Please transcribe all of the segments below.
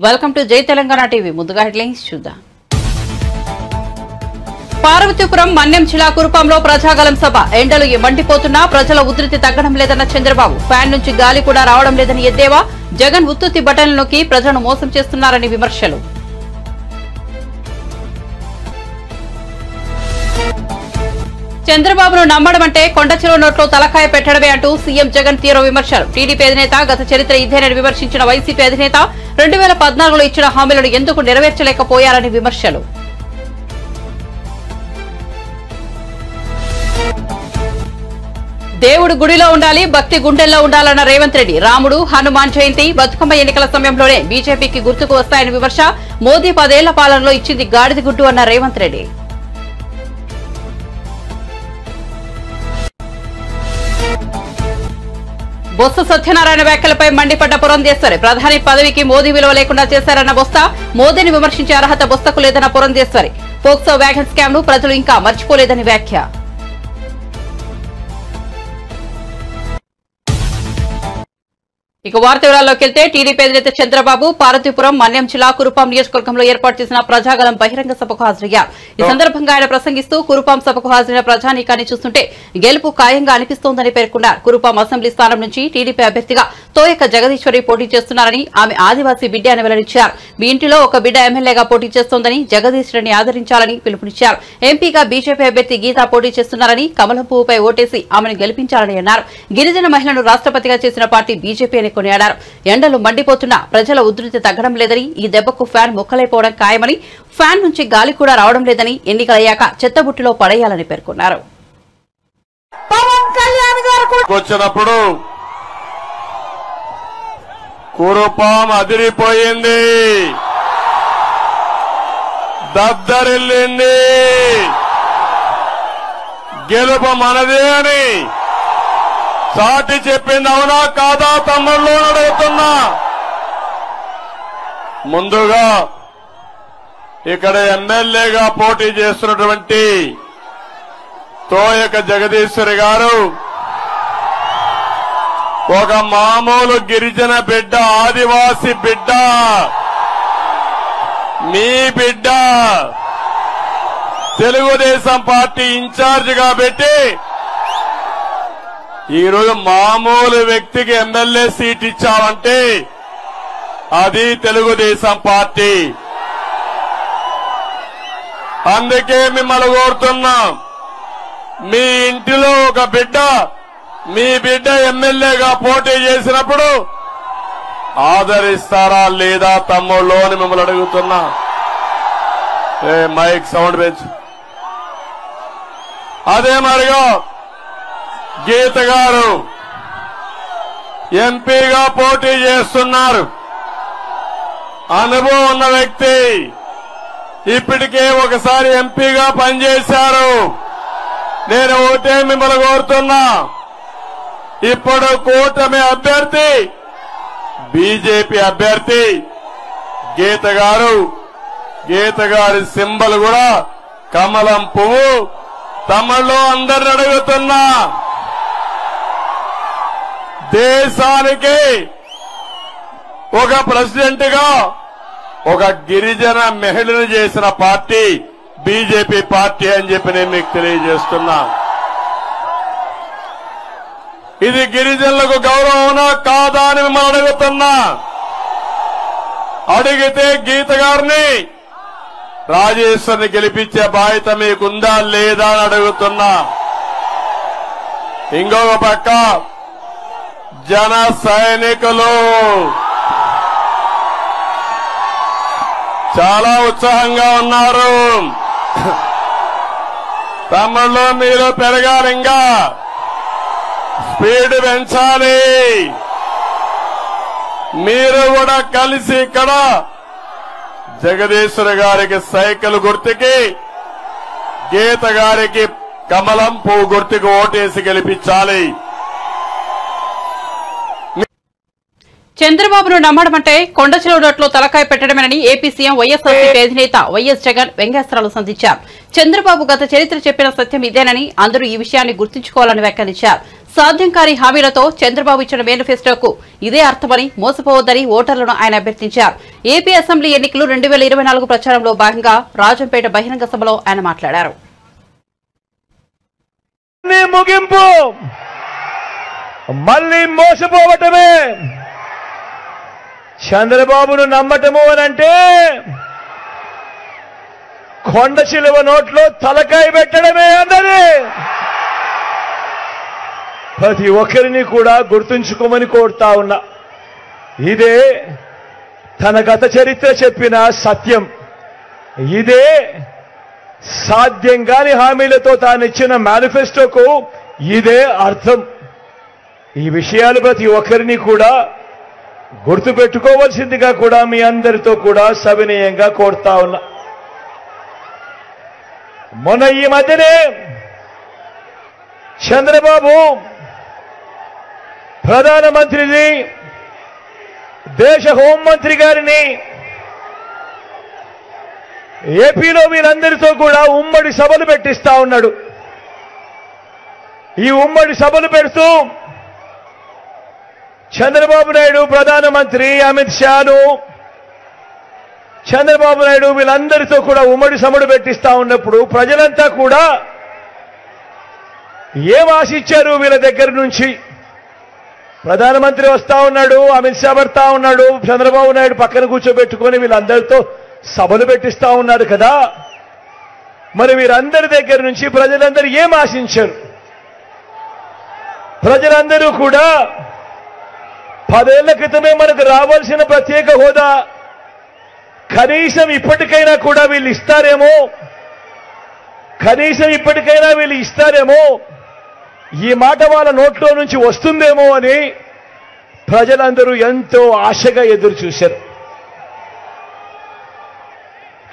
Welcome to జై Telangana TV. ముందుగా headlines చూద్దాం. పార్వతీపురం మన్యం జిల్లా కురుపాంలో ప్రజాగలం సభ. ఎండలు మండిపోతున్నా ప్రజల ఉధృతి తగ్గడం లేదన్న చంద్రబాబు. ఫ్యాన్ నుంచి గాలి కూడా రావడం లేదని ఎద్దేవా. జగన్ ఉత్తుత్తి బటన్లు నొక్కి ప్రజలను మోసం చేస్తున్నారని విమర్శలు. చంద్రబాబును నమ్మడం అంటే కొండచెరువు నోట్లో తలకాయ పెట్టడమే అంటూ సీఎం జగన్ తీవ్ర విమర్శలు. టీడీపీ అధినేత గత చరిత్ర ఇదేనని విమర్శించిన వైసీపీ అధినేత 2014లో ఇచ్చిన హామీలను ఎందుకు నెరవేర్చలేకపోయారని విమర్శలు. దేవుడు గుడిలో ఉండాలి, భక్తి గుండెల్లో ఉండాలన్న రేవంత్ రెడ్డి. రాముడు, హనుమాన్ జయంతి, బతుకమ్మ ఎన్నికల సమయంలోనే బీజేపీకి గుర్తుకు వస్తాయని విమర్శ. మోదీ 10 ఏళ్ల పాలనలో ఇచ్చింది గాడిద గుడ్డు అన్న రేవంత్ రెడ్డి. బొత్స సత్యనారాయణ వ్యాఖ్యలపై మండిపడ్డ పురంధేశ్వరి. ప్రధాని పదవికి మోదీ విలువ లేకుండా చేశారన్న బొత్స. మోదీని విమర్శించే అర్హత బొత్సకు లేదన్న పురంధేశ్వరి. పోక్సో వ్యాగన్ స్కామ్ ను ప్రజలు ఇంకా మర్చిపోలేదని వ్యాఖ్య. ఇక వార్త వివరాల్లోకి వెళ్తే టీడీపీ అధినేత చంద్రబాబు పార్వతీపురం మన్యం జిల్లా కురుపాం నియోజకవర్గంలో ఏర్పాటు చేసిన ప్రజాగలం బహిరంగ సభకు హాజరయ్యారు. ఈ సందర్భంగా ఆయన ప్రసంగిస్తూ కురుపాం సభకు హాజరైన ప్రజానీకాన్ని చూస్తుంటే గెలుపు ఖాయంగా అనిపిస్తోందని పేర్కొన్నారు. కురుపాం అసెంబ్లీ స్థానం నుంచి టీడీపీ అభ్యర్థిగా తోయక జగదీశ్వరి పోటీ చేస్తున్నారని, ఆమె ఆదివాసీ బిడ్డ అని వెల్లడించారు. మీ ఇంటిలో ఒక బిడ్డ ఎమ్మెల్యేగా పోటీ చేస్తోందని, జగదీశ్వరిని ఆదరించాలని పిలుపునిచ్చారు. ఎంపీగా బీజేపీ అభ్యర్థి గీతా పోటీ చేస్తున్నారని, కమలం పువ్వుపై ఓటేసి ఆమెను గెలిపించాలని అన్నారు. గిరిజన మహిళను రాష్ట్రపతిగా చేసిన పార్టీ బీజేపీ అని కొనియాడారు. ఎండలు మండిపోతున్నా ప్రజల ఉధృతి తగ్గడం లేదని, ఈ దెబ్బకు ఫ్యాన్ ముక్కలైపోవడం ఖాయమని, ఫ్యాన్ నుంచి గాలి కూడా రావడం లేదని, ఎన్నికలయ్యాక చెత్తబుట్టిలో పడేయాలని పేర్కొన్నారు. వచ్చినప్పుడు కురుపాం అదిరిపోయింది, దద్దరిల్లింది. గెలుపు మనదే అని సాటి చెప్పింది అవునా కాదా తమ్ముళ్ళు అడుగుతున్నా. ముందుగా ఇక్కడ ఎమ్మెల్యేగా పోటీ చేస్తున్నటువంటి తోయక జగదీశ్వరి గారు ఒక మామూలు గిరిజన బిడ్డ, ఆదివాసి బిడ్డ, మీ బిడ్డ. తెలుగుదేశం పార్టీ ఇన్ఛార్జిగా పెట్టి ఈరోజు మామూలు వ్యక్తికి ఎమ్మెల్యే సీట్ ఇచ్చావంటే అది తెలుగుదేశం పార్టీ. అందుకే మిమ్మల్ని కోరుతున్నాం, మీ ఇంటిలో ఒక బిడ్డ, మీ బిడ్డ ఎమ్మెల్యేగా పోటీ చేసినప్పుడు ఆదరిస్తారా లేదా తమ్ముళ్ళు అని మిమ్మల్ని అడుగుతున్నా. మైక్ సౌండ్ పెంచు. అదే మరిగా గీత గారు ఎంపీగా పోటీ చేస్తున్నారు. అనుభవం ఉన్న వ్యక్తి, ఇప్పటికే ఒకసారి ఎంపీగా పనిచేశారు. నేను ఒకటే మిమ్మల్ని కోరుతున్నా, ఇప్పుడు కూటమి అభ్యర్థి బీజేపీ అభ్యర్థి గీత గారు, గీత గారి సింబల్ కూడా కమలం పువ్వు. తమలో అందరిని అడుగుతున్నా, దేశానికి ఒక ప్రెసిడెంట్ గా ఒక గిరిజన మహిళను చేసిన పార్టీ బీజేపీ పార్టీ అని చెప్పి నేను మీకు తెలియజేస్తున్నా. ఇది గిరిజనులకు గౌరవమా కాదా అని మిమ్మల్ని అడుగుతున్నా. అడిగితే గీత గారిని, రాజేశ్వరిని గెలిపించే బాధ్యత మీకుందా లేదా అని అడుగుతున్నా. ఇంకొక పక్క జన సైనికులు చాలా ఉత్సాహంగా ఉన్నారు. తమ్ముళ్ళు మీరు పెరగాలి, ఇంకా స్పీడ్ పెంచాలి. మీరు కూడా కలిసి ఇక్కడ జగదీశ్వర గారికి సైకిల్ గుర్తుకి, గీత గారికి కమలం పువ్వు గుర్తుకి ఓటేసి గెలిపించాలి. చంద్రబాబును నమ్మడం అంటే కొండచెరువు నోట్లో తలకాయ పెట్టడమేనని ఏపీ సీఎం వైఎస్ఆర్సీపీ అధినేత వైఎస్ జగన్ వ్యంగ్యాస్త్రాలు సంధించారు. చంద్రబాబు గత చరిత్ర చెప్పిన సత్యం ఇదేనని, అందరూ ఈ విషయాన్ని గుర్తుంచుకోవాలని వ్యాఖ్యానించారు. సాధ్యం కాని హామీలతో చంద్రబాబు ఇచ్చిన మేనిఫెస్టోకు ఇదే అర్థమని మోసపోవద్దని ఓటర్లను ఆయన అభ్యర్థించారు. ఏపీ అసెంబ్లీ ఎన్నికలు 2024 ప్రచారంలో భాగంగా రాజంపేట బహిరంగ సభలో ఆయన మాట్లాడారు. ముగింపు మళ్ళీ మోసపోవటమే. చంద్రబాబును నమ్మటము అనంటే కొండ చిలువ నోట్లో తలకాయ పెట్టడమే అన్నది. ప్రతి ఒక్కరిని కూడా గుర్తుంచుకోమని కోరుతా ఉన్నా. ఇదే తన గత చరిత్ర చెప్పిన సత్యం. ఇదే సాధ్యం కాని హామీలతో తానిచ్చిన మేనిఫెస్టోకు ఇదే అర్థం. ఈ విషయాలు ప్రతి ఒక్కరిని కూడా గుర్తుపెట్టుకోవాల్సిందిగా కూడా మీ అందరితో కూడా సవినయంగా కోరుతా ఉన్నా. మొన్న ఈ మధ్యనే చంద్రబాబు ప్రధానమంత్రిని, దేశ హోంమంత్రి గారిని ఏపీలో వీళ్ళందరితో కూడా ఉమ్మడి సభలు పెట్టిస్తా ఉన్నాడు. ఈ ఉమ్మడి సభలు పెడుతూ చంద్రబాబు నాయుడు, ప్రధానమంత్రి అమిత్ షాను, చంద్రబాబు నాయుడు వీళ్ళందరితో కూడా ఉమ్మడి సభలు పెట్టిస్తా ఉన్నప్పుడు ప్రజలంతా కూడా ఏం ఆశించారు వీళ్ళ దగ్గర నుంచి? ప్రధానమంత్రి వస్తా ఉన్నాడు, అమిత్ షా పడతా ఉన్నాడు, చంద్రబాబు నాయుడు పక్కన కూర్చోబెట్టుకొని వీళ్ళందరితో సభలు పెట్టిస్తా ఉన్నారు కదా. మరి వీరందరి దగ్గర నుంచి ప్రజలందరూ ఏం ఆశించారు? ప్రజలందరూ కూడా 10 ఏళ్ల క్రితమే మనకు రావాల్సిన ప్రత్యేక హోదా కనీసం ఇప్పటికైనా కూడా వీళ్ళు ఇస్తారేమో, కనీసం ఇప్పటికైనా వీళ్ళు ఇస్తారేమో, ఈ మాట వాళ్ళ నోట్లో నుంచి వస్తుందేమో అని ప్రజలందరూ ఎంతో ఆశగా ఎదురు చూశారు.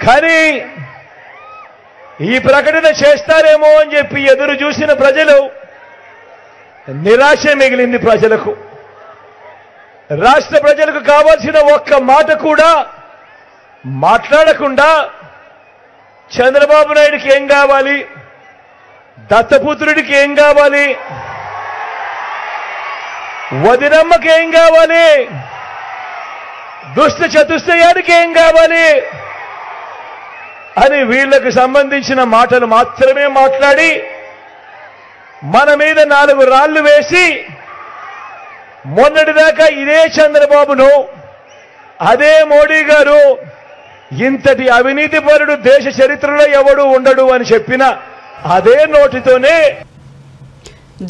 కానీ ఈ ప్రకటన చేస్తారేమో అని చెప్పి ఎదురు చూసిన ప్రజలు నిరాశ మిగిలింది. ప్రజలకు, రాష్ట్ర ప్రజలకు కావాల్సిన ఒక్క మాట కూడా మాట్లాడకుండా చంద్రబాబు నాయుడికి ఏం కావాలి, దత్తపుత్రుడికి ఏం కావాలి, వదినమ్మకి ఏం కావాలి, దుష్ట చతుష్టయానికి ఏం కావాలి అని వీళ్లకు సంబంధించిన మాటలు మాత్రమే మాట్లాడి మన మీద 4 రాళ్లు వేసి మొన్నటిదాకా ఇదే చంద్రబాబును, అదే మోడీ గారు ఇంతటి అవినీతి పరుడు దేశ చరిత్రలో ఎవడు ఉండడు అని చెప్పిన అదే నోటితోనే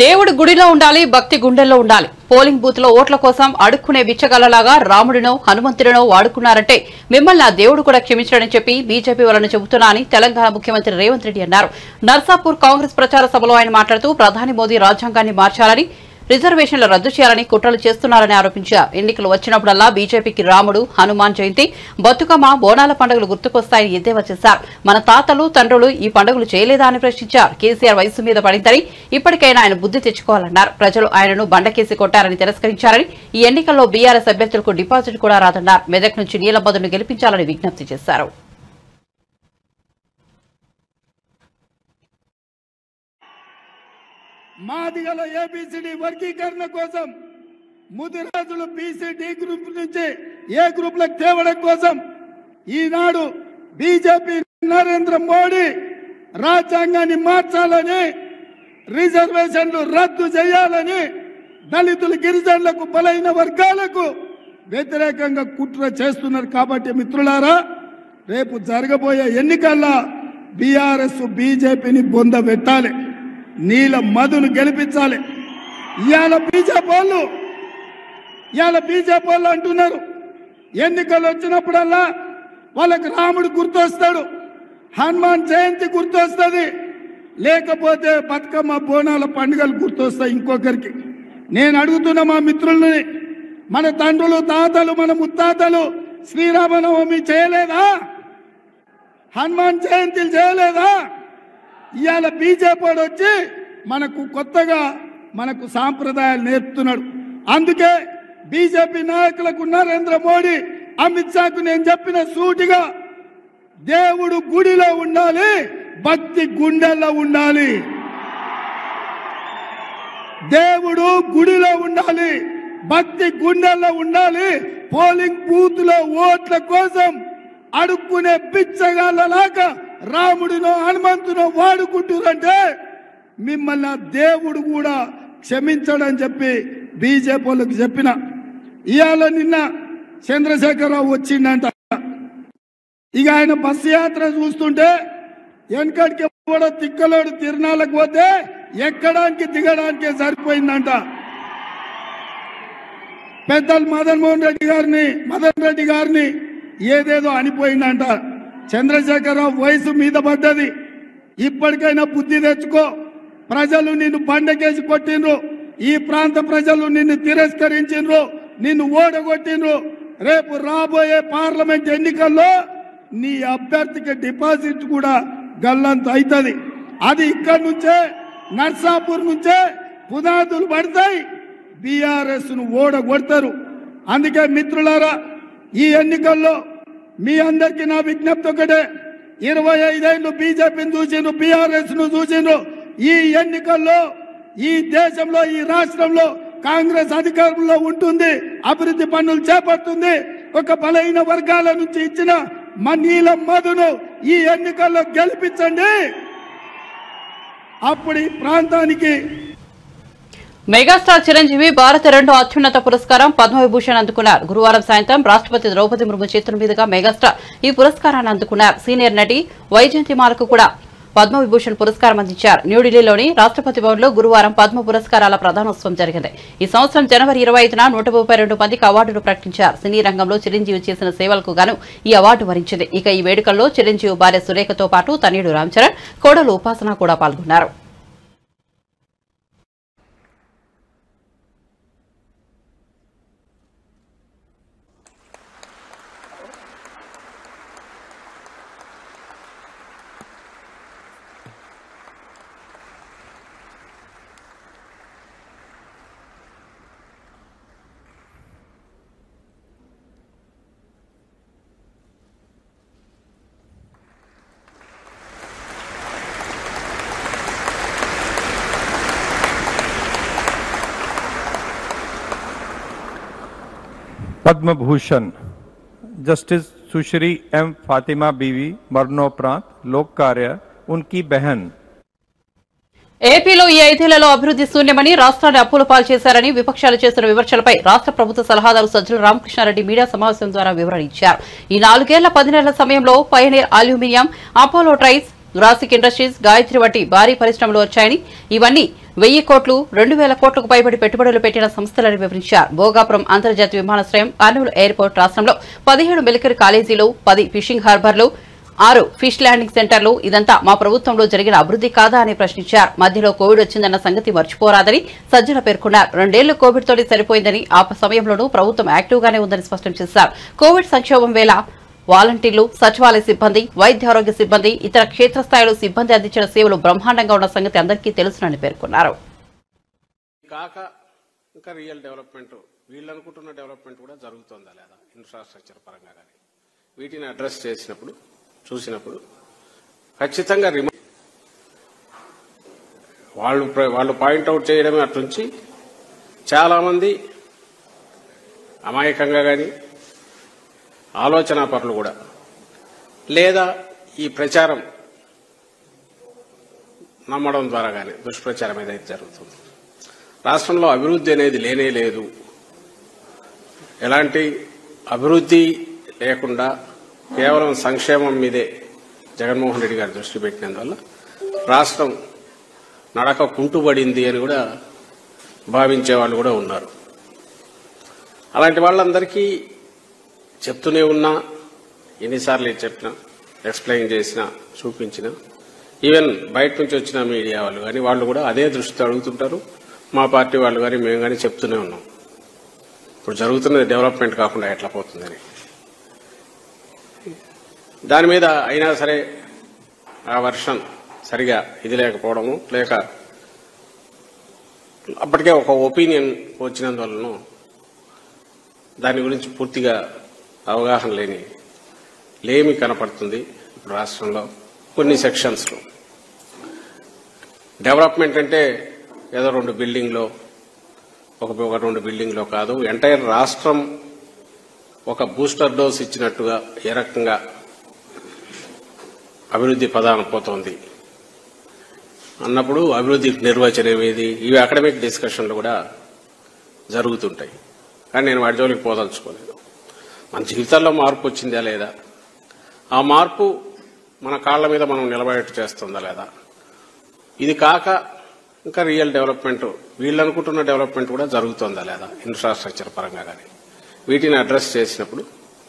దేవుడు గుడిలో ఉండాలి, భక్తి గుండెల్లో ఉండాలి. పోలింగ్ బూత్ లో ఓట్ల కోసం అడుక్కునే బిచ్చగాళ్లలాగా రాముడినో హనుమంతుడినో వాడుకున్నారంటే మిమ్మల్ని ఆ దేవుడు కూడా క్షమించడని చెప్పి బీజేపీ వాళ్ళని చెబుతున్నా అని తెలంగాణ ముఖ్యమంత్రి రేవంత్ రెడ్డి అన్నారు. నర్సాపూర్ కాంగ్రెస్ ప్రచార సభలో ఆయన మాట్లాడుతూ ప్రధాని మోదీ రాజ్యాంగాన్ని మార్చాలని, రిజర్వేషన్లు రద్దు చేయాలని కుట్రలు చేస్తున్నారని ఆరోపించారు. ఎన్నికలు వచ్చినప్పుడల్లా బీజేపీకి రాముడు, హనుమాన్ జయంతి, బతుకమ్మ, బోనాల పండుగలు గుర్తుకొస్తాయని ఎద్దేవా చేశారు. మన తాతలు, తండ్రులు ఈ పండుగలు చేయలేదా అని ప్రశ్నించారు. కేసీఆర్ వయసు మీద పడిందని, ఇప్పటికైనా ఆయన బుద్ధి తెచ్చుకోవాలన్నారు. ప్రజలు ఆయనను బండకేసి కొట్టారని తిరస్కరించారని, ఈ ఎన్నికల్లో బీఆర్ఎస్ అభ్యర్థులకు డిపాజిట్ కూడా రాదన్నారు. మెదక్ నుంచి నీలబద్దును గెలిపించాలని విజ్ఞప్తి చేశారు. మాదిగల ఏబిసిడి వర్గీకరణ కోసం, ముదిరాజులు బీసీ గ్రూప్ నుంచి ఏ గ్రూప్ లకు తేవడం కోసం ఈనాడు బీజేపీ నరేంద్ర మోడీ రాజ్యాంగాన్ని మార్చాలని, రిజర్వేషన్లు రద్దు చేయాలని, దళితులు, గిరిజనులకు, బలైన వర్గాలకు వ్యతిరేకంగా కుట్ర చేస్తున్నారు. కాబట్టి మిత్రులారా, రేపు జరగబోయే ఎన్నికల్లో బీఆర్ఎస్ బీజేపీని బొంద పెట్టాలి, నీల మధును గెలిపించాలి. ఇవాళ బీజేపీ వాళ్ళు అంటున్నారు ఎన్నికలు వచ్చినప్పుడల్లా వాళ్ళకి రాముడు గుర్తొస్తాడు, హనుమాన్ జయంతి గుర్తొస్తుంది, లేకపోతే బతుకమ్మ, బోనాల పండుగలు గుర్తొస్తాయి ఇంకొకరికి. నేను అడుగుతున్న మా మిత్రుల్ని, మన తండ్రులు, తాతలు, మన ముత్తాతలు శ్రీరామనవమి చేయలేదా? హనుమాన్ జయంతిలు చేయలేదా? ఇవాళ బీజేపీ వచ్చి మనకు కొత్తగా మనకు సాంప్రదాయాలు నేర్పుతున్నాడు. అందుకే బీజేపీ నాయకులకు నరేంద్ర మోడీ, అమిత్ షాకు నేను చెప్పిన సూటిగా, దేవుడు గుడిలో ఉండాలి, భక్తి గుండెల్లో ఉండాలి. దేవుడు గుడిలో ఉండాలి, భక్తి గుండెల్లో ఉండాలి. పోలింగ్ బూత్ లో ఓట్ల కోసం అడుక్కునే బిచ్చగాళ్ళలాగా రాముడినో హనుమంతునో వాడుకుంటురంటే మిమ్మల్ని దేవుడు కూడా క్షమించడని చెప్పి బీజేపీ వాళ్ళకి చెప్పిన. ఇవాళ నిన్న చంద్రశేఖరరావు వచ్చిందంట. ఇక ఆయన బస్సు యాత్ర చూస్తుంటే వెనకడికి కూడా తిక్కలోడు తిరునాళ్ళకు పోతే ఎక్కడానికి దిగడానికే సరిపోయిందంట. పెద్దలు మదన్ రెడ్డి గారిని ఏదేదో అనిపోయిందంట. చంద్రశేఖరరావు వయసు మీద పడ్డది. ఇప్పటికైనా బుద్ధి తెచ్చుకో. ప్రజలు నిన్ను బండకేసి కొట్టిండ్రు, ఈ ప్రాంత ప్రజలు నిన్ను తిరస్కరించిండ్రు, నిన్ను ఓడగొట్టిండ్రు. రేపు రాబోయే పార్లమెంట్ ఎన్నికల్లో నీ అభ్యర్థికి డిపాజిట్ కూడా గల్లంత అవుతుంది. అది ఇక్కడి నుంచే నర్సాపూర్ నుంచే పునాదులు పడతాయి, బీఆర్ఎస్ ను ఓడగొడతారు. అందుకే మిత్రులారా, ఈ ఎన్నికల్లో మీ అందరికీ నా విజ్ఞప్తి ఒకటే. 25 ఏళ్లు బీజేపీని చూసిండ్రు, బీఆర్ఎస్ ను చూసిండ్రు. ఈ ఎన్నికల్లో ఈ దేశంలో ఈ రాష్ట్రంలో కాంగ్రెస్ అధికారంలో ఉంటుంది, అభివృద్ధి పనులు చేపడుతుంది. ఒక బలహీన వర్గాల నుంచి ఇచ్చిన నీలం మధును ఈ ఎన్నికల్లో గెలిపించండి. అప్పుడు ఈ ప్రాంతానికి మెగాస్టార్ చిరంజీవి భారత రెండో అత్యున్నత పురస్కారం పద్మవిభూషణ్ అందుకున్నారు. గురువారం సాయంత్రం రాష్ట్రపతి ద్రౌపది ముర్ము చేతుల మీదుగా మెగాస్టార్ ఈ పురస్కారాన్ని అందుకున్నారు. సీనియర్ నటి వైజయంతిమాలకు కూడా పద్మవిభూషణ్ పురస్కారం అందించారు. న్యూఢిల్లీలోని రాష్ట్రపతి భవన్లో గురువారం పద్మ పురస్కారాల ప్రదానోత్సవం జరిగింది. ఈ సంవత్సరం జనవరి 25న 132 మందికి అవార్డులు ప్రకటించారు. సినీ రంగంలో చిరంజీవి చేసిన సేవలకు గాను ఈ అవార్డు వరించింది. ఇక ఈ వేడుకల్లో చిరంజీవి భార్య సురేఖతో పాటు తనయుడు రామ్ చరణ్, కోడలు ఉపాసన కూడా పాల్గొన్నారు. पद्म भूषण जस्टिस सुश्री एम फातिमा बीवी मरणोपरांत लोक कार्य उनकी बहन. ఏపీలో ఈ 5 ఏళ్లలో అభివృద్ధి శూన్యమని, రాష్ట్రాన్ని అప్పుల పాలు చేశారని విపక్షాలు చేసిన విమర్శలపై రాష్ట్ర ప్రభుత్వ సలహాదారు సజ్జల రామకృష్ణారెడ్డి మీడియా సమావేశం ద్వారా వివరణ ఇచ్చారు. ఈ 4 ఏళ్ల 10 నెలల సమయంలో pioneer aluminium, Apollo tyres, Grasim industries, Gayatri వంటి భారీ పరిశ్రమలు వచ్చాయని, ఇవన్నీ 1000 కోట్లు 2000 కోట్లకు పైబడి పెట్టుబడులు పెట్టిన సంస్థలని వివరించారు. భోగాపురం అంతర్జాతీయ విమానాశ్రయం, కర్నూలు ఎయిర్పోర్ట్, రాష్ట్రంలో 17 మిలిటరీ కాలేజీలు, 10 ఫిషింగ్ హార్బర్లు, 6 ఫిష్ ల్యాండింగ్ సెంటర్లు, ఇదంతా మా ప్రభుత్వంలో జరిగిన అభివృద్ధి కాదా అని ప్రశ్నించారు. మధ్యలో కోవిడ్ వచ్చిందన్న సంగతి మర్చిపోరాదని సజ్జల పేర్కొన్నారు. 2 ఏళ్లు కోవిడ్ తోటి సరిపోయిందని, ఆ సమయంలోనూ ప్రభుత్వం యాక్టివ్ గానే ఉందని స్పష్టం చేశారు. కోవిడ్ సంక్షోభం వేళ వాలంటీర్లు, సచివాలయ సిబ్బంది, వైద్య ఆరోగ్య సిబ్బంది, ఇతర క్షేత్రస్థాయిలో సిబ్బంది అందించిన సేవలు బ్రహ్మాండంగా ఉన్న సంగతి అందరికీ తెలుసునని పేర్కొన్నారు. కాక ఇంకా రియల్ డెవలప్మెంట్, వీళ్ళు అనుకుంటున్న డెవలప్మెంట్ కూడా జరుగుతుందా లేదా ఇన్ఫ్రాస్ట్రక్చర్ పరంగా కానీ, వీటిని అడ్రస్ చేసినప్పుడు చూసినప్పుడు ఖచ్చితంగా వాళ్ళు పాయింట్అవుట్ చేయడమే అట్నుంచి చాలామంది అమాయకంగా కానీ, ఆలోచనా పరులు కూడా, లేదా ఈ ప్రచారం నమ్మడం ద్వారా కానీ దుష్ప్రచారం ఏదైతే జరుగుతుంది. రాష్ట్రంలో అభివృద్ధి అనేది లేనే లేదు, ఎలాంటి అభివృద్ధి లేకుండా కేవలం సంక్షేమం మీదే జగన్మోహన్ రెడ్డి గారు దృష్టి పెట్టినందువల్ల రాష్ట్రం నడక కుంటుబడింది అని కూడా భావించే వాళ్ళు కూడా ఉన్నారు. అలాంటి వాళ్ళందరికీ చెప్తూనే ఉన్నా, ఎన్నిసార్లు చెప్పినా, ఎక్స్ప్లెయిన్ చేసినా, చూపించినా, ఈవెన్ బయట నుంచి వచ్చిన మీడియా వాళ్ళు కానీ వాళ్ళు కూడా అదే దృష్టితో అడుగుతుంటారు. మా పార్టీ వాళ్ళు కానీ మేము కానీ చెప్తూనే ఉన్నాం, ఇప్పుడు జరుగుతున్నది డెవలప్మెంట్ కాకుండా ఎట్లా పోతుందని. దాని మీద అయినా సరే ఆ వర్షన్ సరిగా ఇది లేకపోవడము, లేక అప్పటికే ఒక ఒపీనియన్ వచ్చినందువలన దాని గురించి పూర్తిగా అవగాహన లేమి కనపడుతుంది. ఇప్పుడు రాష్ట్రంలో కొన్ని సెక్షన్స్లో డెవలప్మెంట్ అంటే ఏదో 2 బిల్డింగ్లో ఒక 2 బిల్డింగ్లో కాదు, ఎంటైర్ రాష్ట్రం ఒక బూస్టర్ డోస్ ఇచ్చినట్టుగా ఏ రకంగా అభివృద్ధి పదాన పోతోంది అన్నప్పుడు అభివృద్ధికి నిర్వచనం ఏది, ఇవి అకాడమిక్ డిస్కషన్లు కూడా జరుగుతుంటాయి. కానీ నేను వాటి జోలికి పోదలుచుకోలేదు. మన జీవితాల్లో మార్పు వచ్చిందా లేదా, ఆ మార్పు మన కాళ్ల మీద మనం నిలబడేట్టు చేస్తుందా లేదా, ఇది కాక ఇంకా రియల్ డెవలప్మెంట్ వీళ్ళు అనుకుంటున్న డెవలప్మెంట్ కూడా జరుగుతుందా లేదా ఇన్ఫ్రాస్ట్రక్చర్ పరంగా కానీ, వీటిని అడ్రస్ చేసినప్పుడు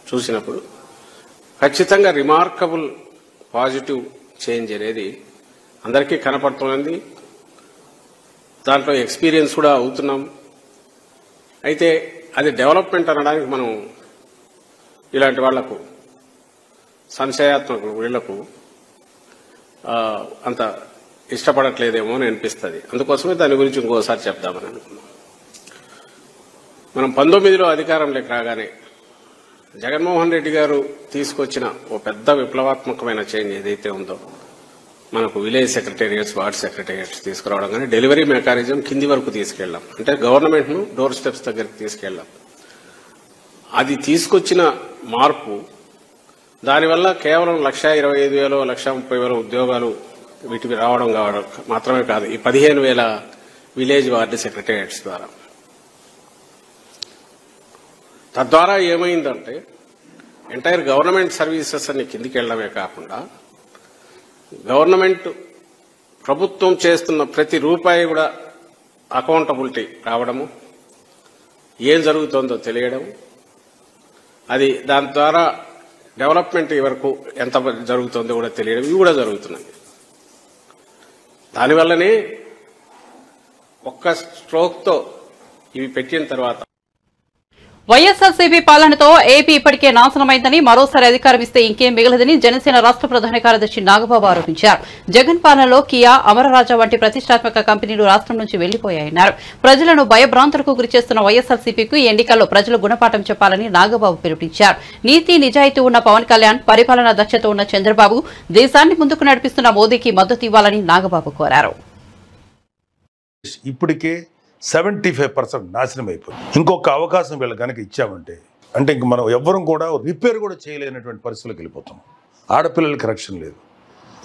చూసినప్పుడు ఖచ్చితంగా రిమార్కబుల్ పాజిటివ్ చేంజ్ అనేది అందరికీ కనపడుతున్నది. దాంట్లో ఎక్స్పీరియన్స్ కూడా అవుతున్నాం. అయితే అది డెవలప్మెంట్ అనడానికి మనం ఇలాంటి వాళ్లకు సంశయాత్మక వీళ్లకు అంత ఇష్టపడట్లేదేమో అని అనిపిస్తుంది. అందుకోసమే దాని గురించి ఇంకోసారి చెప్దామని అనుకున్నాం. మనం 19లో అధికారంలోకి రాగానే జగన్మోహన్ రెడ్డి గారు తీసుకొచ్చిన ఓ పెద్ద విప్లవాత్మకమైన చేంజ్ ఏదైతే ఉందో, మనకు విలేజ్ సెక్రటేరియట్స్, వార్డ్ సెక్రటేరియట్స్ తీసుకురావడం కానీ డెలివరీ మెకానిజం కింది వరకు తీసుకెళ్లాం. అంటే గవర్నమెంట్ను డోర్ స్టెప్స్ దగ్గరికి తీసుకెళ్లాం. అది తీసుకొచ్చిన మార్పు, దానివల్ల కేవలం 1,25,000, 1,30,000 ఉద్యోగాలు వీటికి రావడం మాత్రమే కాదు, ఈ 15,000 విలేజ్ వార్డు సెక్రటేరియట్స్ ద్వారా. తద్వారా ఏమైందంటే ఎంటైర్ గవర్నమెంట్ సర్వీసెస్ అన్ని కిందికి వెళ్లడమే కాకుండా గవర్నమెంట్ ప్రభుత్వం చేస్తున్న ప్రతి రూపాయి కూడా అకౌంటబిలిటీ రావడము, ఏం జరుగుతుందో తెలియడం, అది దాని ద్వారా డెవలప్మెంట్ వరకు ఎంత జరుగుతుందో కూడా తెలియడం, ఇవి కూడా జరుగుతున్నాయి. దానివల్లనే ఒక్క స్ట్రోక్తో ఇవి పెట్టిన తర్వాత వైఎస్ఆర్సీపీ పాలనతో ఏపీ ఇప్పటికే నాశనమైందని, మరోసారి అధికారం ఇస్తే ఇంకేం మిగలదని జనసేన రాష్ట్ర ప్రధాన కార్యదర్శి నాగబాబు ఆరోపించారు. జగన్ పాలనలో కియా, అమరరాజా వంటి ప్రతిష్టాత్మక కంపెనీలు రాష్ట్రం నుంచి వెళ్లిపోయాయన్నారు. ప్రజలను భయభ్రాంతులకు గురిచేస్తున్న వైఎస్ఆర్సీపీకు ఈ ఎన్నికల్లో ప్రజలు గుణపాఠం చెప్పాలని నాగబాబు పిలుపునిచ్చారు. నీతి నిజాయితీ ఉన్న పవన్ కళ్యాణ్, పరిపాలనా దక్షత ఉన్న చంద్రబాబు, దేశాన్ని ముందుకు నడిపిస్తున్న మోదీకి మద్దతు ఇవ్వాలని నాగబాబు కోరారు. ఇప్పటికే 75% నాశనం అయిపోయింది. ఇంకొక అవకాశం వీళ్ళు కనుక ఇచ్చామంటే అంటే ఇంక మనం ఎవ్వరం కూడా రిపేర్ కూడా చేయలేనటువంటి పరిస్థితులకు వెళ్ళిపోతాం. ఆడపిల్లలకి రక్షణ లేదు,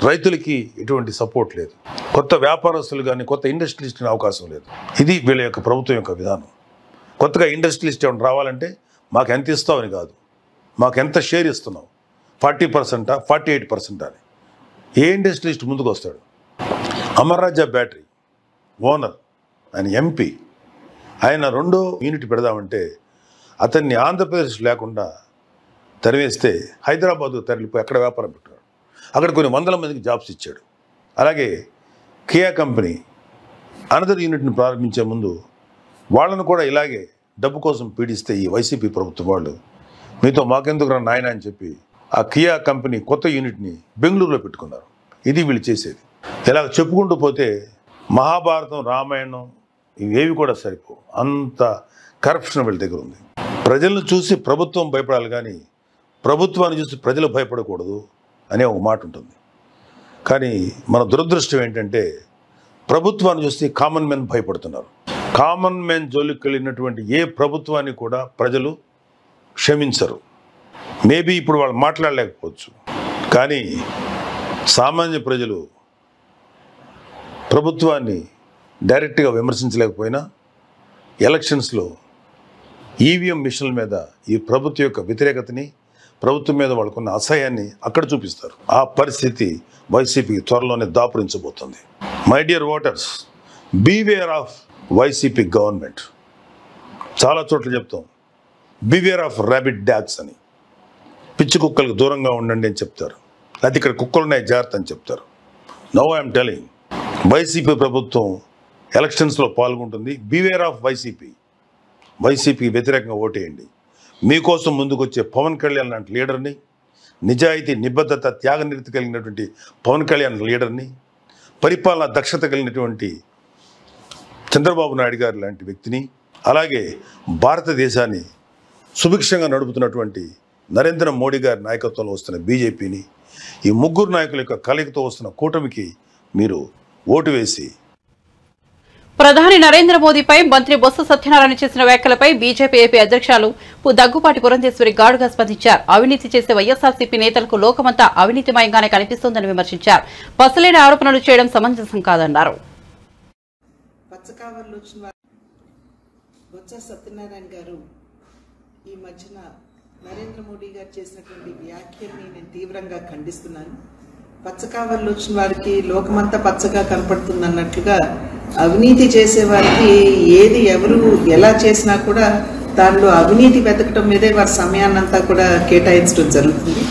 రైతులకి ఎటువంటి సపోర్ట్ లేదు, కొత్త వ్యాపారస్తులు కానీ కొత్త ఇండస్ట్రియలిస్ట్కి అవకాశం లేదు. ఇది వీళ్ళ యొక్క ప్రభుత్వం యొక్క విధానం. కొత్తగా ఇండస్ట్రియలిస్ట్ ఏమైనా రావాలంటే మాకు ఎంత ఇస్తావని కాదు, మాకు ఎంత షేర్ ఇస్తున్నావు, 40%, 48% అని. ఏ ఇండస్ట్రియలిస్ట్ ముందుకు వస్తాడు? అమర్రాజా బ్యాటరీ ఓనర్, ఆయన ఎంపీ, ఆయన 2వ యూనిట్ పెడదామంటే అతన్ని ఆంధ్రప్రదేశ్ లేకుండా తరివేస్తే హైదరాబాద్ తరలిపోయి అక్కడ వ్యాపారం పెట్టాడు. అక్కడ కొన్ని 100 మందికి జాబ్స్ ఇచ్చాడు. అలాగే కియా కంపెనీ అనదర్ యూనిట్ని ప్రారంభించే ముందు వాళ్ళను కూడా ఇలాగే డబ్బు కోసం పీడిస్తే ఈ వైసీపీ ప్రభుత్వం వాళ్ళు మీతో మాకెందుకు రా నాయన అని చెప్పి ఆ కియా కంపెనీ కొత్త యూనిట్ని బెంగళూరులో పెట్టుకున్నారు. ఇది వీళ్ళు చేసేది. ఇలా చెప్పుకుంటూ పోతే మహాభారతం, రామాయణం ఇవేవి కూడా సరిపో, అంత కరప్షన్ వీళ్ళ దగ్గర ఉంది. ప్రజలను చూసి ప్రభుత్వం భయపడాలి కానీ ప్రభుత్వాన్ని చూసి ప్రజలు భయపడకూడదు అనే ఒక మాట ఉంటుంది. కానీ మన దురదృష్టం ఏంటంటే ప్రభుత్వాన్ని చూసి కామన్ మెన్ భయపడుతున్నారు. కామన్ మెన్ జోలికి వెళ్ళినటువంటి ఏ ప్రభుత్వాన్ని కూడా ప్రజలు క్షమించరు. మేబీ ఇప్పుడు వాళ్ళు మాట్లాడలేకపోవచ్చు, కానీ సామాన్య ప్రజలు ప్రభుత్వాన్ని డైరెక్ట్గా విమర్శించలేకపోయినా ఎలక్షన్స్లో ఈవీఎం మిషన్ల మీద ఈ ప్రభుత్వం యొక్క వ్యతిరేకతని, ప్రభుత్వం మీద వాళ్ళకున్న అసహ్యాన్ని అక్కడ చూపిస్తారు. ఆ పరిస్థితి వైసీపీకి త్వరలోనే దాపురించబోతుంది. My dear voters, beware of YCP government. చాలా చోట్ల చెప్తాం బీవేర్ ఆఫ్ ర్యాబిట్ డాగ్స్ అని. పిచ్చి కుక్కలకు దూరంగా ఉండండి అని చెప్తారు, అది ఇక్కడ కుక్కలున్నాయి జాగ్రత్త అని చెప్తారు. నౌ ఐఎమ్ టెలింగ్, వైసీపీ ప్రభుత్వం ఎలక్షన్స్లో పాల్గొంటుంది. Beware of YCP. వైసీపీకి వ్యతిరేకంగా ఓటేయండి. మీకోసం ముందుకు వచ్చే పవన్ కళ్యాణ్ లాంటి లీడర్ని, నిజాయితీ, నిబద్ధత, త్యాగనిరతి కలిగినటువంటి పవన్ కళ్యాణ్ లీడర్ని, పరిపాలనా దక్షత కలిగినటువంటి చంద్రబాబు నాయుడు గారు లాంటి వ్యక్తిని, అలాగే భారతదేశాన్ని సుభిక్షంగా నడుపుతున్నటువంటి నరేంద్ర మోడీ గారి నాయకత్వంలో వస్తున్న బీజేపీని, ఈ ముగ్గురు నాయకుల యొక్క కలయికతో వస్తున్న కూటమికి మీరు ఓటు వేసి ప్రధాని నరేంద్ర మోదీపై మంత్రి బొత్స సత్యనారాయణ చేసిన వ్యాఖ్యలపై బీజేపీ ఏపీ అధ్యక్షులు దగ్గుపాటి పురంధేశ్వరి ఘాటుగా స్పందించారు. అవినీతి చేసే వైఎస్ఆర్సీపీ నేతలకు లోకమంతా అవినీతిమయంగానే కనిపిస్తోందని విమర్శించారు. పసలేని ఆరోపణలు చేయడం సమంజసం కాదన్నారు. బొత్స సత్యనారాయణ గారు ఈ మధ్యన నరేంద్ర మోడీ గారు చేసినటువంటి వ్యాఖ్యల్ని నేను తీవ్రంగా ఖండిస్తున్నాను. పచ్చకావర్లు వచ్చిన వారికి లోకమంతా పచ్చగా కనపడుతుందన్నట్లుగా అవినీతి చేసే వారికి ఏది ఎవరు ఎలా చేసినా కూడా దానిలో అవినీతి వెతకడం మీదే వారి సమయాన్నంతా కూడా కేటాయించడం జరుగుతుంది.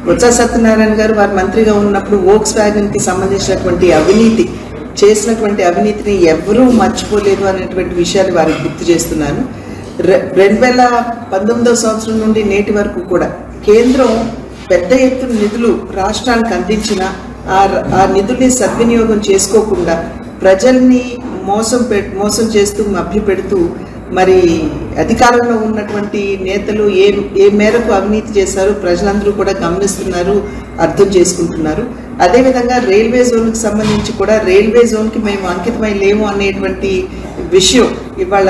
బొత్స సత్యనారాయణ గారు వారి మంత్రిగా ఉన్నప్పుడు వోక్స్ వ్యాగన్కి సంబంధించినటువంటి అవినీతి చేసినటువంటి అవినీతిని ఎవరూ మర్చిపోలేదు అనేటువంటి విషయాన్ని వారికి గుర్తు చేస్తున్నాను. 2019వ సంవత్సరం నుండి నేటి వరకు కూడా కేంద్రం పెద్ద ఎత్తున నిధులు రాష్ట్రానికి అందించిన ఆ నిధుల్ని సద్వినియోగం చేసుకోకుండా ప్రజల్ని మోసం చేస్తూ మభ్యపెడుతూ మరి అధికారంలో ఉన్నటువంటి నేతలు ఏ మేరకు అవినీతి చేశారు ప్రజలందరూ కూడా గమనిస్తున్నారు, అర్థం చేసుకుంటున్నారు. అదేవిధంగా రైల్వే జోన్కి సంబంధించి కూడా రైల్వే జోన్కి మేము అంకితమై లేము అనేటువంటి విషయం ఇవాళ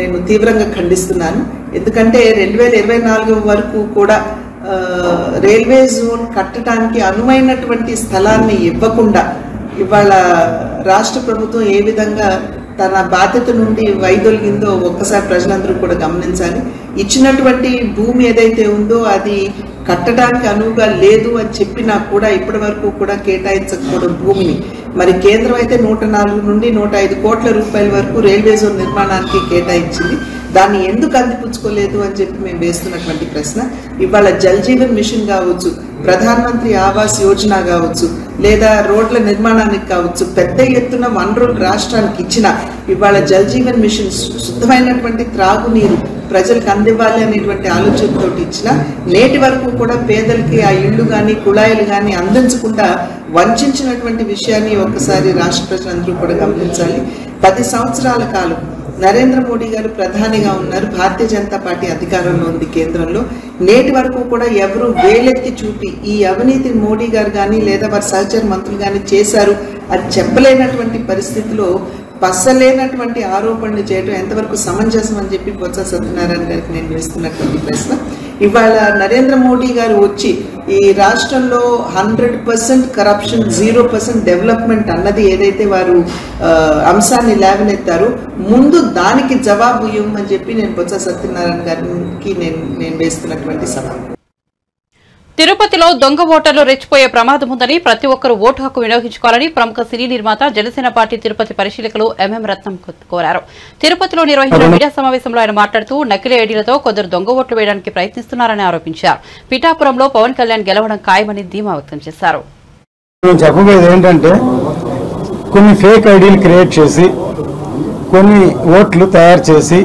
నేను తీవ్రంగా ఖండిస్తున్నాను. ఎందుకంటే 2024 వరకు కూడా రైల్వే జోన్ కట్టడానికి అనువైనటువంటి స్థలాన్ని ఇవ్వకుండా ఇవాళ రాష్ట్ర ప్రభుత్వం ఏ విధంగా తన బాధ్యత నుండి వైదొలిగిందో ఒక్కసారి ప్రజలందరూ కూడా గమనించాలి. ఇచ్చినటువంటి భూమి ఏదైతే ఉందో అది కట్టడానికి అనువుగా లేదు అని చెప్పినా కూడా ఇప్పటి వరకు కూడా కేటాయించకపోవడం భూమిని మరి కేంద్రం అయితే 104 నుండి 105 కోట్ల రూపాయల వరకు రైల్వే జోన్ నిర్మాణానికి కేటాయించింది. దాన్ని ఎందుకు అందిపుచ్చుకోలేదు అని చెప్పి మేము వేస్తున్నటువంటి ప్రశ్న. ఇవాళ జల్ జీవన్ మిషన్ కావచ్చు, ప్రధాన మంత్రి ఆవాస్ యోజన కావచ్చు, లేదా రోడ్ల నిర్మాణానికి కావచ్చు, పెద్ద ఎత్తున వనరులు రాష్ట్రానికి ఇచ్చిన ఇవాళ జల్ జీవన్ మిషన్ శుద్ధమైనటువంటి త్రాగునీరు ప్రజలకు అందివ్వాలి అనేటువంటి ఆలోచనతో ఇచ్చిన నేటి వరకు కూడా పేదలకి ఆ ఇళ్లు కానీ కుళాయిలు కానీ అందించకుండా వంచినటువంటి విషయాన్ని ఒక్కసారి రాష్ట్ర ప్రజలందరూ కూడా గమనించాలి. 10 సంవత్సరాల కాలం నరేంద్ర మోడీ గారు ప్రధానిగా ఉన్నారు, భారతీయ జనతా పార్టీ అధికారంలో ఉంది కేంద్రంలో. నేటి వరకు కూడా ఎవరు వేలెత్తి చూపి ఈ అవినీతి మోడీ గారు కానీ లేదా వారి సహచర మంత్రులు కానీ చేశారు అని చెప్పలేనటువంటి పరిస్థితిలో పసలేనటువంటి ఆరోపణలు చేయడం ఎంతవరకు సమంజసం అని చెప్పి బొత్స సత్యనారాయణ గారికి నేను వేస్తున్నటువంటి ప్రశ్న. ఇవాళ నరేంద్ర మోడీ గారు వచ్చి ఈ రాష్ట్రంలో 100% కరప్షన్ 0% డెవలప్మెంట్ అన్నది ఏదైతే వారు అంశాన్ని లేవనెత్తారో ముందు దానికి జవాబు ఇవ్వమని చెప్పి నేను బొత్స సత్యనారాయణ గారికి నేను వేస్తున్నటువంటి సవాల్. తిరుపతిలో దొంగ ఓటర్లు రెచ్చిపోయే ప్రమాదం ఉందని ప్రతి ఒక్కరూ ఓటు హక్కు వినియోగించుకోవాలని ప్రముఖ సినీ నిర్మాత జనసేన పార్టీ తిరుపతి పరిశీలకులు ఎంఎం రత్నం కోరారు. తిరుపతిలో నిర్వహించిన మీడియా సమావేశంలో ఆయన మాట్లాడుతూ నకిలీ ఐడీలతో కొందరు దొంగ ఓట్లు వేయడానికి ప్రయత్నిస్తున్నారని ఆరోపించారు. పిఠాపురంలో పవన్ కళ్యాణ్ గెలవడం ఖాయమని ధీమా వ్యక్తం చేశారు. చెప్పబోయేది ఏంటంటే కొన్ని ఫేక్ ఐడీలు క్రియేట్ చేసి కొన్ని ఓట్లు తయారు చేసి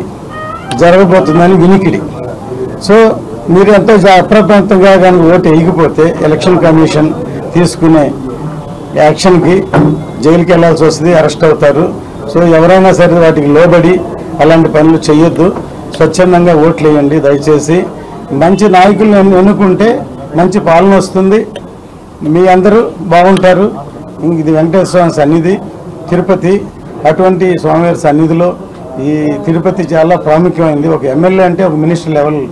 జరగబోతుందని వినికిడి. సో మీరు ఎంతో అప్రమత్తంగా కానీ ఓటు వేయకపోతే ఎలక్షన్ కమిషన్ తీసుకునే యాక్షన్కి జైలుకి వెళ్లాల్సి వస్తుంది, అరెస్ట్ అవుతారు. సో ఎవరైనా సరే వాటికి లోబడి అలాంటి పనులు చేయొద్దు, స్వచ్ఛందంగా ఓట్లు వేయండి దయచేసి. మంచి నాయకులను ఎన్నుకుంటే మంచి పాలన వస్తుంది, మీ అందరూ బాగుంటారు. ఇది వెంకటేశ్వర స్వామి సన్నిధి తిరుపతి, అటువంటి స్వామివారి సన్నిధిలో ఈ తిరుపతి చాలా ప్రాముఖ్యమైనది. ఒక ఎమ్మెల్యే అంటే ఒక మినిస్టర్ లెవెల్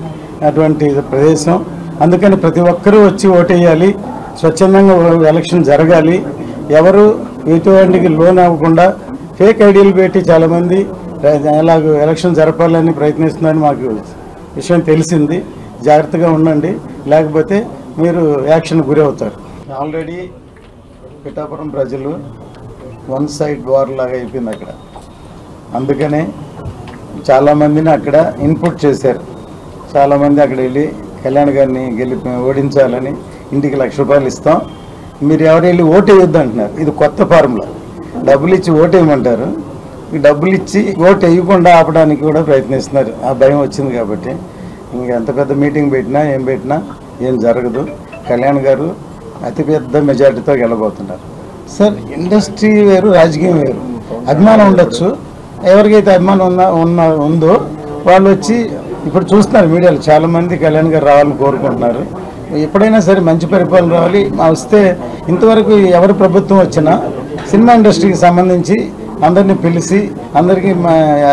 అటువంటి ప్రదేశం. అందుకని ప్రతి ఒక్కరూ వచ్చి ఓటేయాలి, స్వచ్ఛందంగా ఎలక్షన్ జరగాలి. ఎవరు ఎటువంటికి లోన్ అవ్వకుండా ఫేక్ ఐడీలు పెట్టి చాలామంది ఎలాగ ఎలక్షన్ జరపాలని ప్రయత్నిస్తున్నారని మాకు విషయం తెలిసింది. జాగ్రత్తగా ఉండండి, లేకపోతే మీరు యాక్షన్ గురి అవుతారు. ఆల్రెడీ పిఠాపురం ప్రజలు వన్ సైడ్ వార్ లాగా అయిపోయింది అక్కడ. అందుకనే చాలామందిని అక్కడ ఇన్పుట్ చేశారు. చాలామంది అక్కడ వెళ్ళి కళ్యాణ్ గారిని ఓడించాలని ఇంటికి ₹1,00,000 ఇస్తాం, మీరు ఎవరు వెళ్ళి ఓటు వేయొద్దు అంటున్నారు. ఇది కొత్త ఫార్ములా. డబ్బులు ఇచ్చి ఓటు వేయమంటారు, డబ్బులు ఇచ్చి ఓటు వేయకుండా ఆపడానికి కూడా ప్రయత్నిస్తున్నారు. ఆ భయం వచ్చింది కాబట్టి ఇంకా ఎంత పెద్ద మీటింగ్ పెట్టినా ఏం జరగదు. కళ్యాణ్ గారు అతిపెద్ద మెజార్టీతో గెలబోతున్నారు. సార్, ఇండస్ట్రీ వేరు, రాజకీయం వేరు. అభిమానం ఉండొచ్చు, ఎవరికైతే అభిమానం ఉందో వాళ్ళు వచ్చి ఇప్పుడు చూస్తున్నారు మీడియాలో చాలామంది కళ్యాణ్ గారు రావాలని కోరుకుంటున్నారు. ఎప్పుడైనా సరే మంచి పరిపాలన రావాలి. వస్తే ఇంతవరకు ఎవరి ప్రభుత్వం వచ్చినా సినిమా ఇండస్ట్రీకి సంబంధించి అందరినీ పిలిచి అందరికీ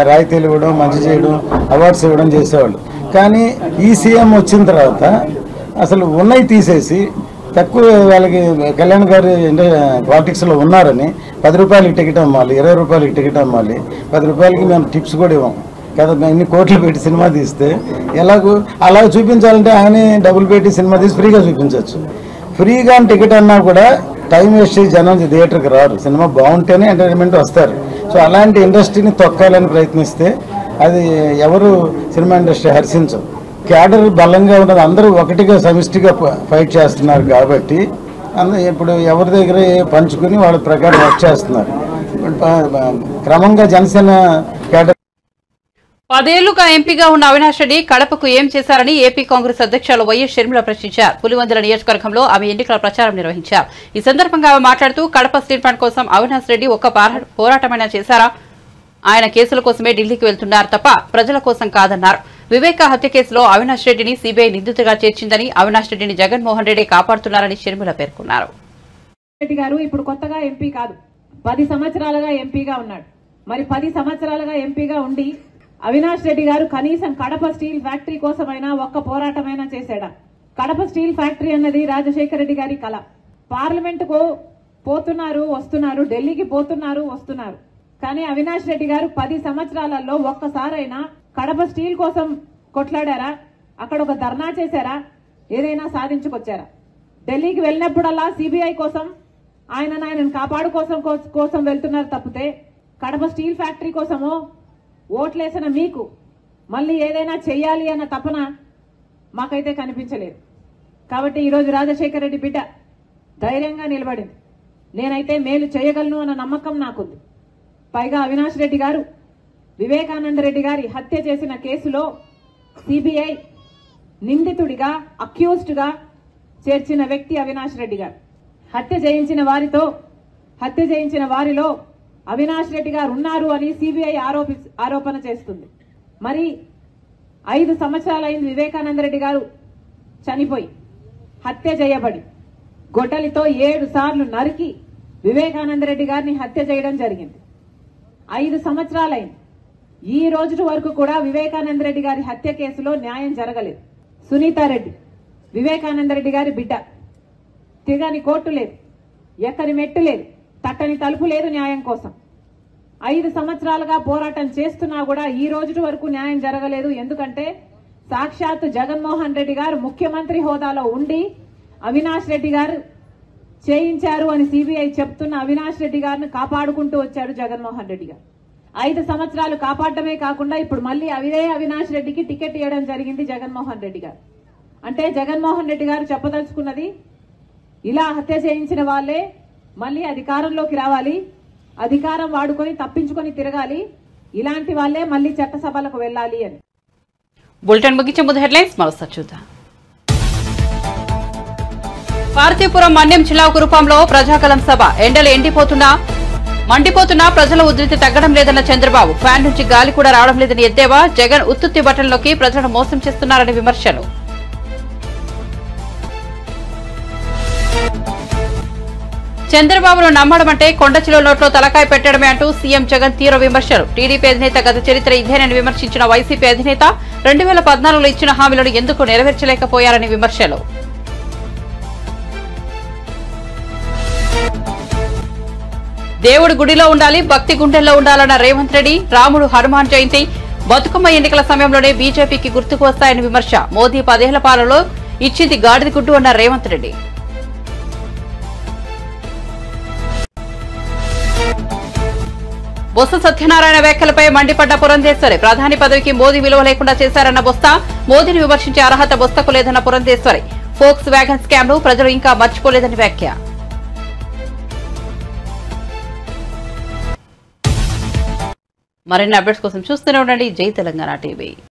రాయితీలు ఇవ్వడం, మంచి చేయడం, అవార్డ్స్ ఇవ్వడం చేసేవాళ్ళు. కానీ ఈ సీఎం వచ్చిన తర్వాత అసలు ఉన్నవి తీసేసి తక్కువ వాళ్ళకి కళ్యాణ్ గారు పాలిటిక్స్లో ఉన్నారని 10 రూపాయలకి టికెట్ అమ్మాలి, 20 రూపాయలకి టికెట్ అమ్మాలి, 10 రూపాయలకి మేము టిప్స్ కూడా ఇవ్వం కదా. ఇన్ని కోట్లు పెట్టి సినిమా తీస్తే ఎలాగో అలా చూపించాలంటే ఆయనే డబ్బులు పెట్టి సినిమా తీసి ఫ్రీగా చూపించవచ్చు. ఫ్రీగా టికెట్ అన్నా కూడా టైం వేస్ట్ చేసి జనం థియేటర్కి రారు. సినిమా బాగుంటేనే ఎంటర్టైన్మెంట్ వస్తారు. సో అలాంటి ఇండస్ట్రీని తొక్కాలని ప్రయత్నిస్తే అది ఎవరు సినిమా ఇండస్ట్రీ హర్షించరు. క్యాడర్ బలంగా ఉన్నది, అందరూ ఒకటిగా సమిష్టిగా ఫైట్ చేస్తున్నారు కాబట్టి ఇప్పుడు ఎవరి దగ్గర పంచుకుని వాళ్ళ ప్రకారం వర్క్ చేస్తున్నారు. క్రమంగా జనసేన క్యాడర్ 10 ఏళ్లుగా ఎంపీగా ఉన్న అవినాష్ రెడ్డి కడపకు ఏం చేశారని ఏపీ కాంగ్రెస్ అధ్యక్షులు వైఎస్ షర్మిల ప్రశ్నించారు. పులివెందుల నియోజకవర్గంలో ఆమె ఎన్నికల ప్రచారం నిర్వహించారు. ఈ సందర్భంగా ఆమె మాట్లాడుతూ కడప స్టీల్ ప్లాంట్ కోసం అవినాష్ రెడ్డి ఒక్క పోరాటమైనా చేశారా? ఆయన కేసుల కోసమే ఢిల్లీకి వెళ్తున్నారు తప్ప ప్రజల కోసం కాదన్నారు. వివేక హత్య కేసులో అవినాష్ రెడ్డిని సీబీఐ నిందితుడిగా చేర్చిందని, అవినాష్ రెడ్డిని జగన్మోహన్ రెడ్డి కాపాడుతున్నారని షర్మిల పేర్కొన్నారు. రెడ్డి గారు ఇప్పుడు కొత్తగా ఎంపీ కాదు, 10 సంవత్సరాలుగా ఎంపీగా ఉన్నాడు. మరి 10 సంవత్సరాలుగా ఎంపీగా ఉండి అవినాష్ రెడ్డి గారు కనీసం కడప స్టీల్ ఫ్యాక్టరీ కోసమైనా ఒక్క పోరాటమైనా చేశాడా? కడప స్టీల్ ఫ్యాక్టరీ అన్నది రాజశేఖర రెడ్డి గారి కళ. పార్లమెంటుకు పోతున్నారు, వస్తున్నారు, ఢిల్లీకి పోతున్నారు, వస్తున్నారు. కానీ అవినాష్ రెడ్డి గారు 10 సంవత్సరాలలో ఒక్కసారైనా కడప స్టీల్ కోసం కొట్లాడారా? అక్కడ ఒక ధర్నా చేశారా? ఏదైనా సాధించుకొచ్చారా? ఢిల్లీకి వెళ్ళినప్పుడల్లా సిబిఐ కోసం ఆయనను కాపాడు కోసం వెళ్తున్నారు తప్పితే కడప స్టీల్ ఫ్యాక్టరీ కోసమో ఓట్లేసిన మీకు మళ్ళీ ఏదైనా చెయ్యాలి అన్న తపన మాకైతే కనిపించలేదు. కాబట్టి ఈరోజు రాజశేఖర రెడ్డి బిడ్డ ధైర్యంగా నిలబడింది. నేనైతే మేలు చేయగలను అన్న నమ్మకం నాకుంది. పైగా అవినాష్ రెడ్డి గారు వివేకానంద రెడ్డి గారి హత్య చేసిన కేసులో సిబిఐ నిందితుడిగా, అక్యూజ్డ్గా చేర్చిన వ్యక్తి అవినాష్ రెడ్డి గారు. హత్య చేయించిన వారిలో అవినాష్ రెడ్డి గారు ఉన్నారు అని సిబిఐ ఆరోపణ చేస్తుంది. మరి 5 సంవత్సరాలైంది వివేకానంద రెడ్డి గారు చనిపోయి, హత్య చేయబడి, గొడ్డలితో 7 సార్లు నరికి వివేకానంద రెడ్డి గారిని హత్య చేయడం జరిగింది. 5 సంవత్సరాలైంది. ఈ రోజు వరకు కూడా వివేకానంద రెడ్డి గారి హత్య కేసులో న్యాయం జరగలేదు. సునీతారెడ్డి వివేకానంద రెడ్డి గారి బిడ్డ. తిరగని కోర్టు లేదు, ఎక్కని మెట్టు లేదు, తట్టని తలుపు లేదు న్యాయం కోసం. 5 సంవత్సరాలుగా పోరాటం చేస్తున్నా కూడా ఈ రోజు వరకు న్యాయం జరగలేదు. ఎందుకంటే సాక్షాత్ జగన్మోహన్ రెడ్డి గారు ముఖ్యమంత్రి హోదాలో ఉండి అవినాష్ రెడ్డి గారు చేయించారు అని సిబిఐ చెప్తున్న అవినాష్ రెడ్డి గారిని కాపాడుకుంటూ వచ్చాడు జగన్మోహన్ రెడ్డి గారు. 5 సంవత్సరాలు కాపాడటమే కాకుండా ఇప్పుడు మళ్ళీ అవినాష్ రెడ్డికి టికెట్ ఇవ్వడం జరిగింది జగన్మోహన్ రెడ్డి గారు. అంటే జగన్మోహన్ రెడ్డి గారు చెప్పదలుచుకున్నది, ఇలా హత్య చేయించిన వాళ్ళే మళ్ళీ అధికారంలోకి రావాలి, అధికారం వాడుకొని తప్పించుకొని తిరగాలి, ఇలాంటి వాళ్ళే మళ్ళీ చట్టసభలకు వెళ్లాలి అని. బులెటిన్ ముగించే ముందు హెడ్లైన్స్ మరోసారి చూద్దాం. పార్తీపురం మన్యం జిల్లా కురుపాంలో ప్రజాగలం సభ. ఎండలు మండిపోతున్నా ప్రజల ఉధృతి తగ్గడం లేదన్న చంద్రబాబు. ఫ్యాన్ నుంచి గాలి కూడా రావడం లేదని ఎద్దేవా. జగన్ ఉత్తుత్తి బట్టల్లోకి ప్రజలను మోసం చేస్తున్నారని విమర్శలు. చంద్రబాబును నమ్మడం అంటే కొండచిలో నోట్లో తలకాయ పెట్టడమే అంటూ సీఎం జగన్ తీవ్ర విమర్శలు. టీడీపీ అధినేత గత చరిత్ర ఇదేనని విమర్శించిన వైసీపీ అధినేత 2014లో ఇచ్చిన హామీలను ఎందుకు నెరవేర్చలేకపోయారని విమర్శలు. దేవుడు గుడిలో ఉండాలి, భక్తి గుండెల్లో ఉండాలన్న రేవంత్ రెడ్డి. రాముడు, హనుమాన్ జయంతి, బతుకమ్మ ఎన్నికల సమయంలోనే బీజేపీకి గుర్తుకు వస్తాయని విమర్శ. మోదీ 10 ఏళ్ల పాలనలో ఇచ్చింది గాడిద గుడ్డు అన్న రేవంత్ రెడ్డి. బొత్స సత్యనారాయణ వ్యాఖ్యలపై మండిపడ్డ పురంధేశ్వరి. ప్రధాని పదవికి మోదీ విలువ లేకుండా చేశారన్న బొత్స. మోదీని విమర్శించే అర్హత బొత్సకు లేదన్న పురంధేశ్వరి. ఫోక్స్ వ్యాగన్ స్కామ్ ను ప్రజలు ఇంకా మర్చిపోలేదని వ్యాఖ్య. మరిన్ని అప్డేట్స్ కోసం చూస్తూనే ఉండండి జై తెలంగాణ టీవీ.